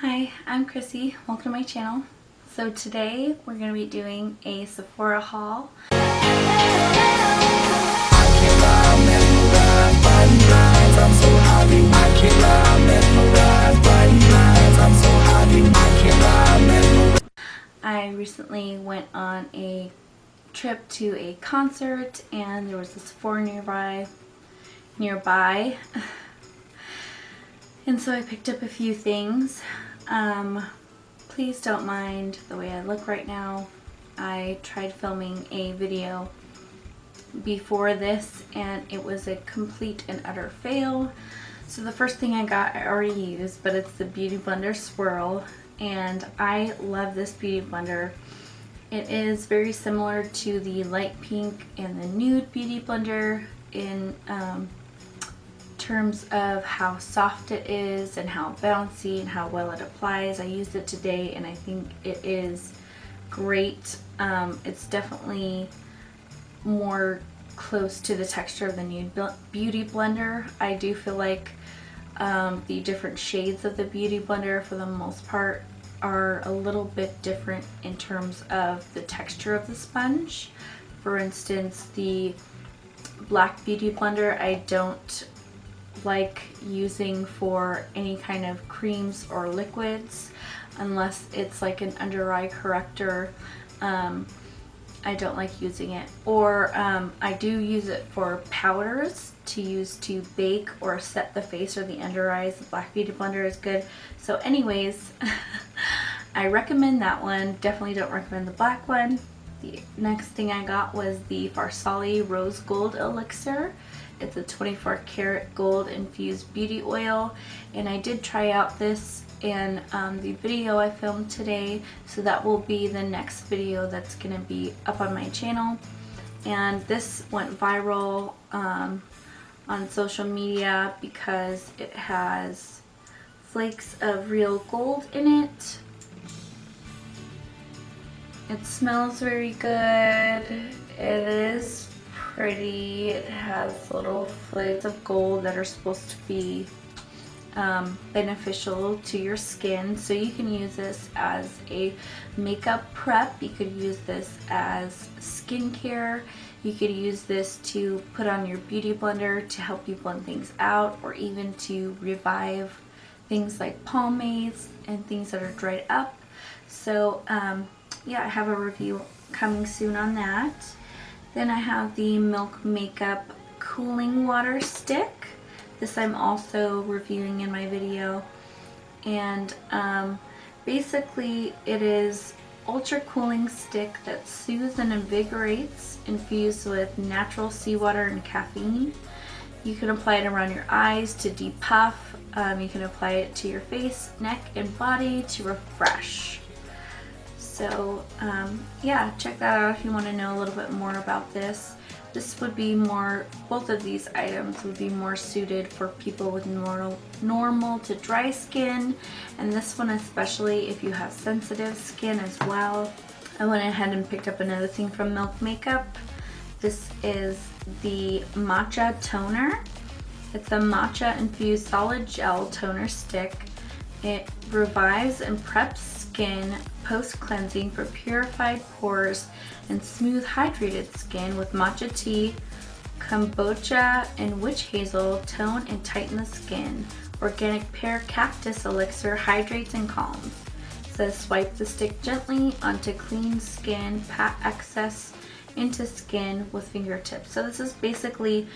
Hi, I'm Chrissy. Welcome to my channel. So today we're going to be doing a Sephora haul. I recently went on a trip to a concert and there was a Sephora nearby. And so I picked up a few things. Please don't mind the way I look right now. I tried filming a video before this and it was a complete and utter fail. So the first thing I got I already used, but it's the Beauty Blender Swirl, and I love this Beauty Blender. It is very similar to the light pink and the nude Beauty Blender in terms of how soft it is and how bouncy and how well it applies. I used it today and I think it is great. It's definitely more close to the texture of the nude Beauty Blender. I do feel like the different shades of the Beauty Blender for the most part are a little bit different in terms of the texture of the sponge. For instance, the black Beauty Blender I don't like using for any kind of creams or liquids unless it's like an under eye corrector. I don't like using it, or I do use it for powders to use to bake or set the face or the under eyes. The black Beauty Blender is good. So anyways, I recommend that one. Definitely don't recommend the black one. The next thing I got was the Farsali Rose Gold Elixir. It's a 24 karat gold infused beauty oil, and I did try out this in the video I filmed today, so that will be the next video that's going to be up on my channel. And this went viral on social media because it has flakes of real gold in it. It smells very good. It is pretty. It has little flakes of gold that are supposed to be beneficial to your skin. So you can use this as a makeup prep. You could use this as skincare. You could use this to put on your Beauty Blender to help you blend things out, or even to revive things like pomades and things that are dried up. So yeah, I have a review coming soon on that. Then I have the Milk Makeup Cooling Water Stick. This I'm also reviewing in my video. And basically it is ultra cooling stick that soothes and invigorates, infused with natural seawater and caffeine. You can apply it around your eyes to depuff. You can apply it to your face, neck, and body to refresh. So yeah, check that out if you want to know a little bit more about this. This would be more, both of these items would be more suited for people with normal to dry skin, and this one especially if you have sensitive skin as well. I went ahead and picked up another thing from Milk Makeup. This is the Matcha Toner. It's a matcha infused solid gel toner stick. It revives and preps skin post-cleansing for purified pores and smooth hydrated skin with matcha tea, kombucha, and witch hazel. Tone and tighten the skin. Organic pear cactus elixir hydrates and calms. It says swipe the stick gently onto clean skin, pat excess into skin with fingertips. So this is basically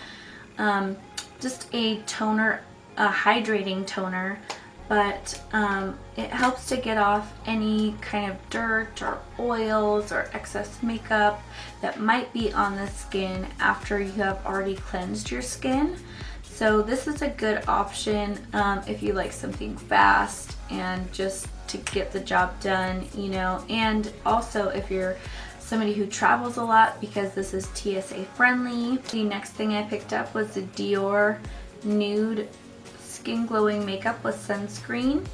just a toner, a hydrating toner, but it helps to get off any kind of dirt or oils or excess makeup that might be on the skin after you have already cleansed your skin. So this is a good option if you like something fast and just to get the job done, you know, and also if you're somebody who travels a lot, because this is TSA friendly. The next thing I picked up was the Dior Nude Skin Glowing Makeup with Sunscreen,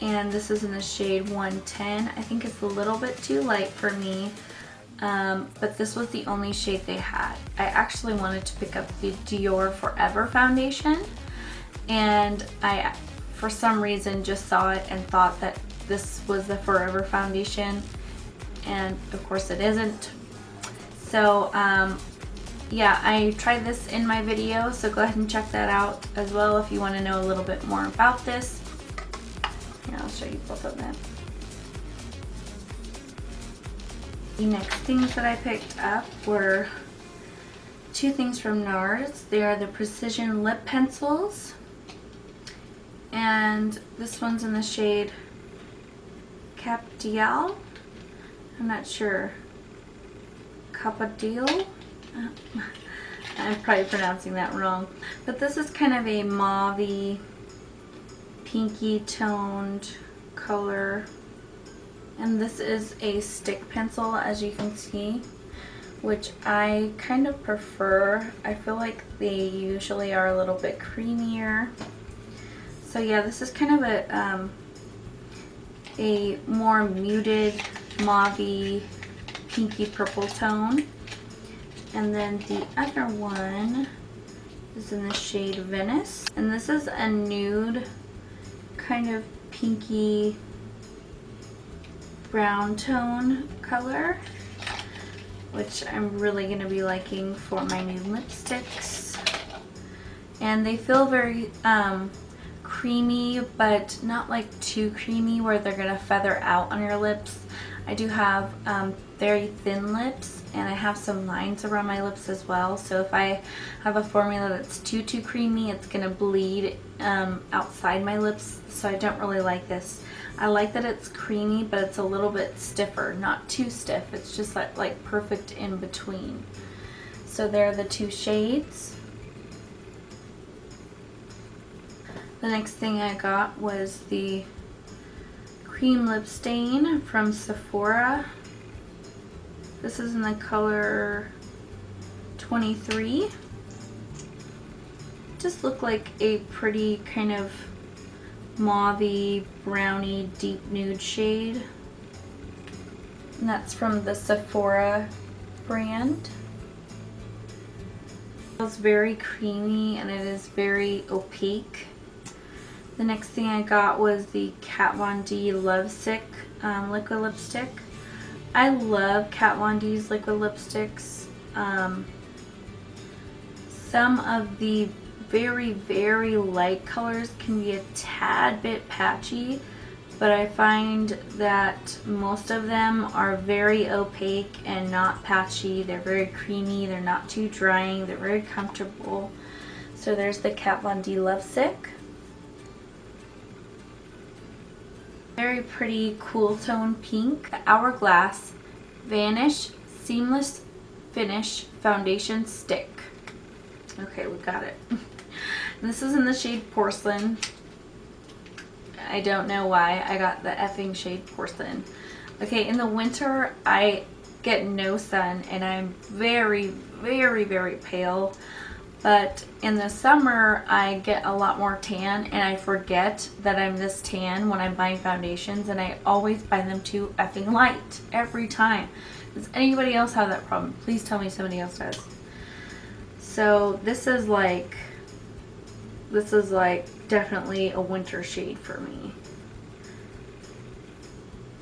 and this is in the shade 110. I think it's a little bit too light for me, but this was the only shade they had. I actually wanted to pick up the Dior Forever foundation, and I for some reason just saw it and thought that this was the Forever foundation, and of course it isn't. So yeah, I tried this in my video, so go ahead and check that out as well if you want to know a little bit more about this. Here, I'll show you both of them. The next things that I picked up were two things from NARS. They are the Precision Lip Pencils, and this one's in the shade Capdial. I'm not sure. Capadil? I'm probably pronouncing that wrong. But this is kind of a mauve-y, pinky toned color. And this is a stick pencil, as you can see, which I kind of prefer. I feel like they usually are a little bit creamier. So yeah, this is kind of a more muted mauve-y, pinky purple tone. And then the other one is in the shade Venice. And this is a nude, kind of pinky brown tone color, which I'm really going to be liking for my new lipsticks. And they feel very creamy, but not like too creamy where they're going to feather out on your lips. I do have very thin lips, and I have some lines around my lips as well, so if I have a formula that's too creamy, it's going to bleed outside my lips, so I don't really like this. I like that it's creamy, but it's a little bit stiffer, not too stiff. It's just like perfect in between. So there are the two shades. The next thing I got was the cream lip stain from Sephora. This is in the color 23. Just look like a pretty kind of mauve-y, browny, deep nude shade. And that's from the Sephora brand. It feels very creamy and it is very opaque. The next thing I got was the Kat Von D Lovesick liquid lipstick. I love Kat Von D's liquid lipsticks. Some of the very light colors can be a tad bit patchy, but I find that most of them are very opaque and not patchy. They're very creamy, they're not too drying, they're very comfortable. So there's the Kat Von D Lovesick. Very pretty cool tone pink. Hourglass Vanish Seamless Finish Foundation Stick. Okay, we got it. This is in the shade Porcelain. I don't know why I got the effing shade Porcelain. Okay, in the winter I get no sun and I'm very pale. But in the summer, I get a lot more tan, and I forget that I'm this tan when I'm buying foundations, and I always buy them too effing light every time. Does anybody else have that problem? Please tell me somebody else does. So this is like definitely a winter shade for me.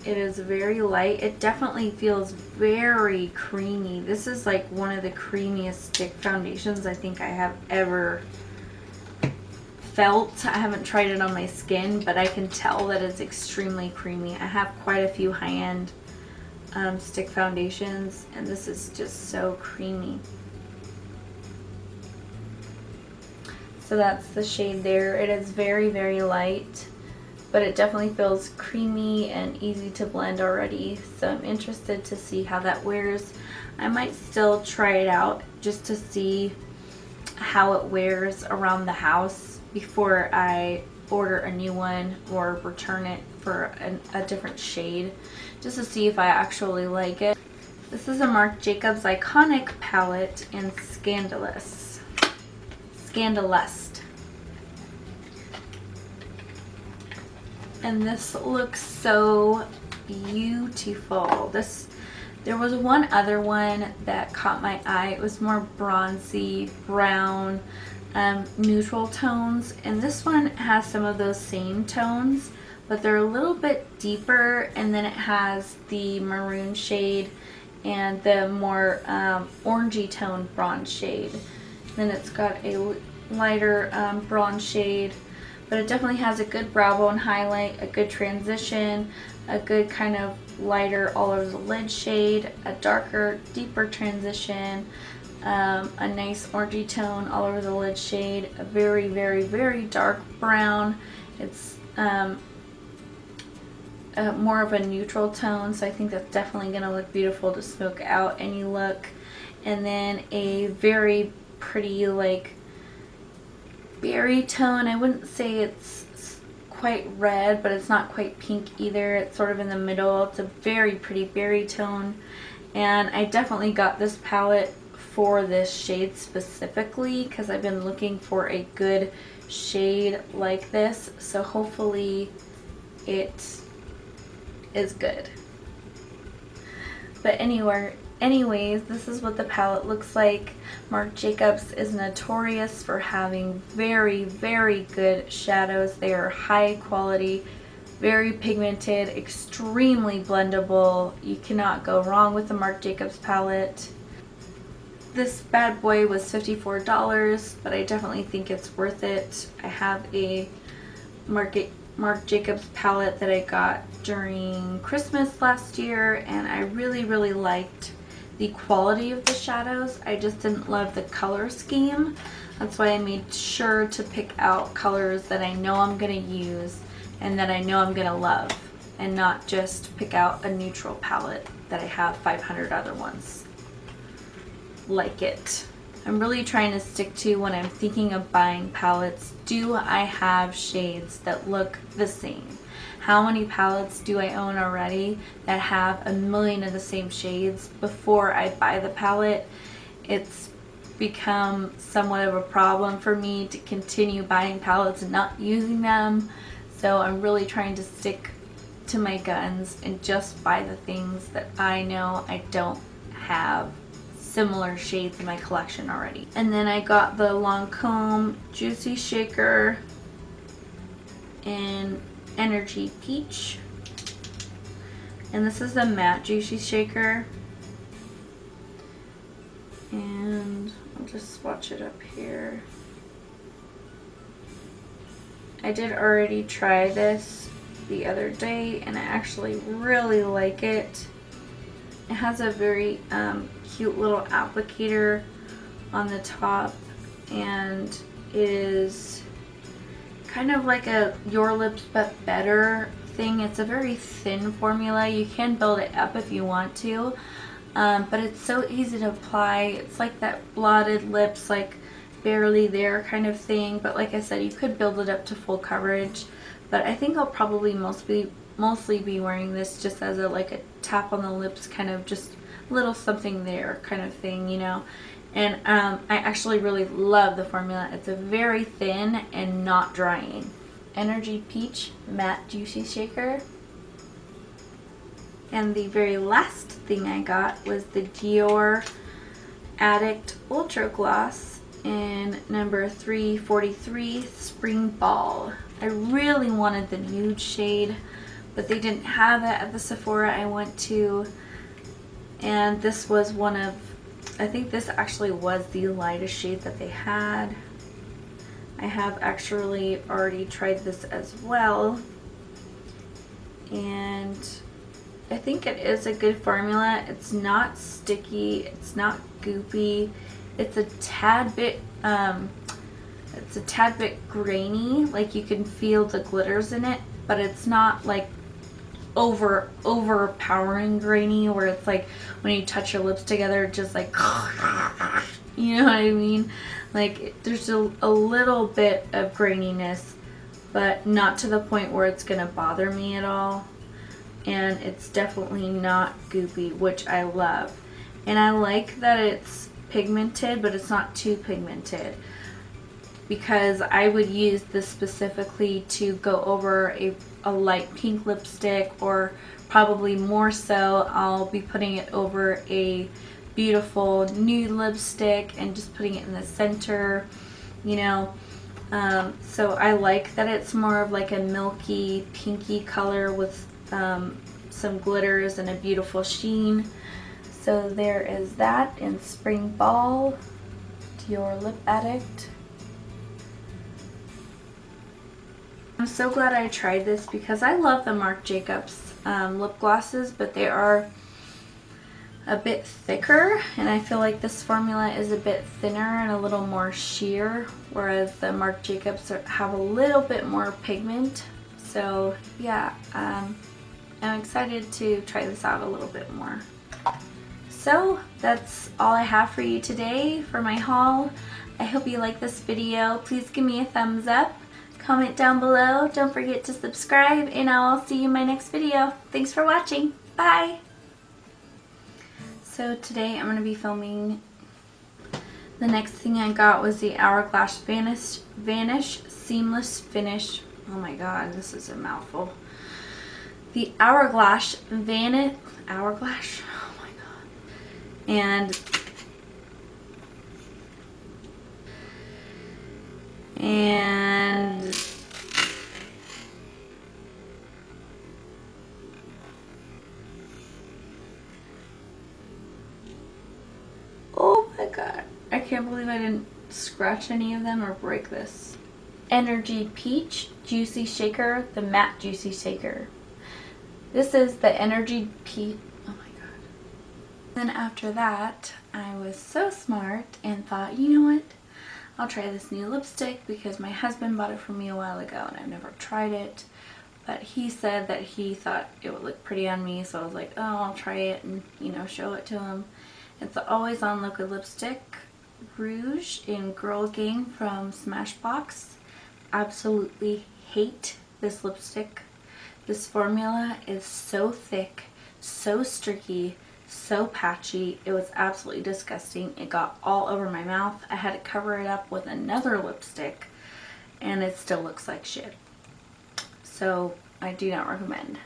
It is very light. It definitely feels very creamy. This is like one of the creamiest stick foundations I think I have ever felt. I haven't tried it on my skin, but I can tell that it's extremely creamy. I have quite a few high-end stick foundations, and this is just so creamy. So that's the shade there. It is very light, but it definitely feels creamy and easy to blend already. So I'm interested to see how that wears. I might still try it out just to see how it wears around the house before I order a new one or return it for a different shade, just to see if I actually like it. This is a Marc Jacobs Iconic palette in Scandalust. And this looks so beautiful. There was one other one that caught my eye. It was more bronzy brown, neutral tones, and this one has some of those same tones, but they're a little bit deeper, and then it has the maroon shade and the more orangey toned bronze shade. Then it's got a lighter bronze shade, but it definitely has a good brow bone highlight, a good transition, a good kind of lighter all over the lid shade, a darker, deeper transition, a nice orangey tone all over the lid shade, a very, very, very dark brown. It's more of a neutral tone, so I think that's definitely going to look beautiful to smoke out any look. And then a very pretty like berry tone. I wouldn't say it's quite red, but it's not quite pink either. It's sort of in the middle. It's a very pretty berry tone, and I definitely got this palette for this shade specifically because I've been looking for a good shade like this, so hopefully it is good. But anyways, this is what the palette looks like. Marc Jacobs is notorious for having very, very good shadows. They are high quality, very pigmented, extremely blendable. You cannot go wrong with the Marc Jacobs palette. This bad boy was $54, but I definitely think it's worth it. I have a Marc Jacobs palette that I got during Christmas last year, and I really, really liked the quality of the shadows. I just didn't love the color scheme. That's why I made sure to pick out colors that I know I'm going to use and that I know I'm going to love, and not just pick out a neutral palette that I have 500 other ones like it. I'm really trying to stick to, when I'm thinking of buying palettes, do I have shades that look the same? How many palettes do I own already that have a million of the same shades before I buy the palette? It's become somewhat of a problem for me to continue buying palettes and not using them. So I'm really trying to stick to my guns and just buy the things that I know I don't have similar shades in my collection already. And then I got the Lancome Juicy Shaker in Energy Peach, and this is the matte Juicy Shaker, and I'll just swatch it up here. I did already try this the other day, and I actually really like it. It has a very cute little applicator on the top, and it is kind of like a Your Lips But Better thing. It's a very thin formula. You can build it up if you want to, but it's so easy to apply. It's like that blotted lips, like barely there kind of thing, but like I said, you could build it up to full coverage. But I think I'll probably mostly be wearing this just as a like a tap on the lips, kind of just a little something there kind of thing, you know. And I actually really love the formula. It's a very thin and not drying. Energy Peach Matte Juicy Shaker. And the very last thing I got was the Dior Addict Ultra Gloss in number 343 Spring Ball. I really wanted the nude shade, but they didn't have it at the Sephora I went to. And this was one of, I think this actually was the lightest shade that they had. I have actually already tried this as well, and I think it is a good formula. It's not sticky, it's not goopy, it's a tad bit grainy, like you can feel the glitters in it, but it's not like overpowering grainy where it's like when you touch your lips together, just like, you know what I mean? Like there's a little bit of graininess, but not to the point where it's gonna bother me at all. And it's definitely not goopy, which I love. And I like that it's pigmented, but it's not too pigmented, because I would use this specifically to go over a light pink lipstick, or probably more so I'll be putting it over a beautiful nude lipstick and just putting it in the center, you know. So I like that it's more of like a milky pinky color with some glitters and a beautiful sheen. So there is that in Spring Ball, your Lip Addict. I'm so glad I tried this because I love the Marc Jacobs lip glosses, but they are a bit thicker, and I feel like this formula is a bit thinner and a little more sheer, whereas the Marc Jacobs have a little bit more pigment. So yeah, I'm excited to try this out a little bit more. So that's all I have for you today for my haul. I hope you like this video. Please give me a thumbs up, comment down below, don't forget to subscribe, and I'll see you in my next video. Thanks for watching. Bye! So today I'm going to be filming, the next thing I got was the Hourglass Vanish Seamless Finish. Oh my god, this is a mouthful. The Hourglass Vanish, Hourglass? Oh my god. And oh my god, I can't believe I didn't scratch any of them or break this. Energy Peach Juicy Shaker, the matte Juicy Shaker. This is the Energy Peach. Oh my god. Then after that, I was so smart and thought, you know what? I'll try this new lipstick because my husband bought it for me a while ago and I've never tried it. But he said that he thought it would look pretty on me, so I was like, oh, I'll try it and, you know, show it to him. It's the Always On Liquid Lipstick Rouge in Girl Gang from Smashbox. Absolutely hate this lipstick. This formula is so thick, so streaky, so patchy. It was absolutely disgusting. It got all over my mouth. I had to cover it up with another lipstick and it still looks like shit. So I do not recommend.